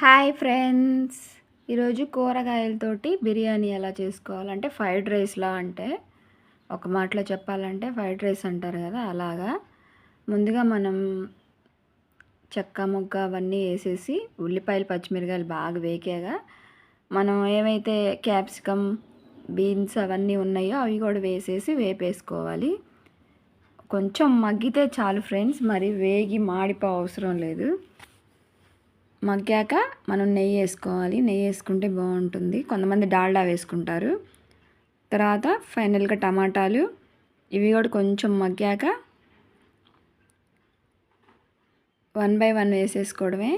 Hi friends, ఈరోజు కూరగాయలతోటి బిర్యానీ ఎలా చేసుకోవాలంటే ఫ్రైడ్ రైస్లా, అంటే ఒక మాటలో చెప్పాలంటే ఫ్రైడ్ రైస్ అంటారు కదా, అలాగా. ముందుగా మనం చెక్క ముక్క అవన్నీ వేసేసి ఉల్లిపాయలు పచ్చిమిరకాయలు బాగా వేగాక మనం ఏమైతే క్యాప్సికమ్ బీన్స్ అవన్నీ ఉన్నాయో అవి కూడా వేసేసి వేపేసుకోవాలి. కొంచెం మగ్గితే చాలు ఫ్రెండ్స్, మరి వేగి మాడిపో అవసరం లేదు. మగ్గాక మనం నెయ్యి వేసుకోవాలి. నెయ్యి వేసుకుంటే బాగుంటుంది. కొంతమంది డాల్డా వేసుకుంటారు. తర్వాత ఫైనల్గా టమాటాలు ఇవి కూడా కొంచెం మగ్గాక 1 బై 1 వేసేసుకోవడమే.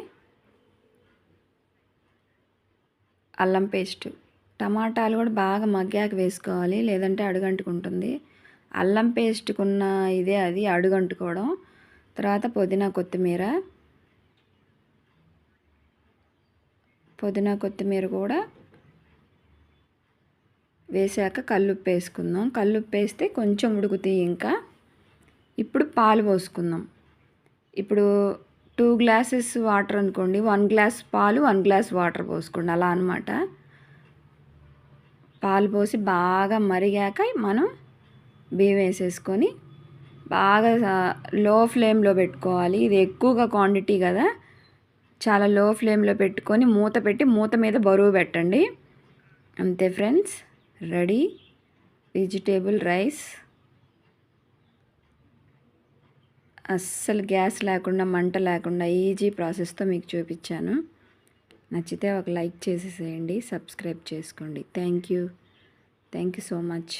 అల్లం పేస్ట్, టమాటాలు కూడా బాగా మగ్గాక వేసుకోవాలి, లేదంటే అడుగంటుకుంటుంది. అల్లం పేస్ట్కున్న ఇదే అది అడుగంటుకోవడం. తర్వాత పుదీనా కొత్తిమీర కూడా వేసాక కల్లుప్పు వేసుకుందాం. కల్లుప్పు వేస్తే కొంచెం ఉడుకుతాయి. ఇంకా ఇప్పుడు పాలు పోసుకుందాం. ఇప్పుడు 2 గ్లాసెస్ వాటర్ అనుకోండి, 1 గ్లాస్ పాలు 1 గ్లాస్ వాటర్ పోసుకోండి, అలా అనమాట. పాలు పోసి బాగా మరిగాక మనం బియ్యం వేసేసుకొని బాగా లో ఫ్లేమ్లో పెట్టుకోవాలి. ఇది ఎక్కువగా క్వాంటిటీ కదా, చాలా లో ఫ్లేమ్లో పెట్టుకొని మూత మీద బరువు పెట్టండి. అంతే ఫ్రెండ్స్, రెడీ వెజిటేబుల్ రైస్. అస్సలు గ్యాస్ లేకుండా, మంట లేకుండా ఈజీ ప్రాసెస్తో మీకు చూపించాను. నచ్చితే ఒక లైక్ చేసేసేయండి, సబ్స్క్రైబ్ చేసుకోండి. Thank you so much.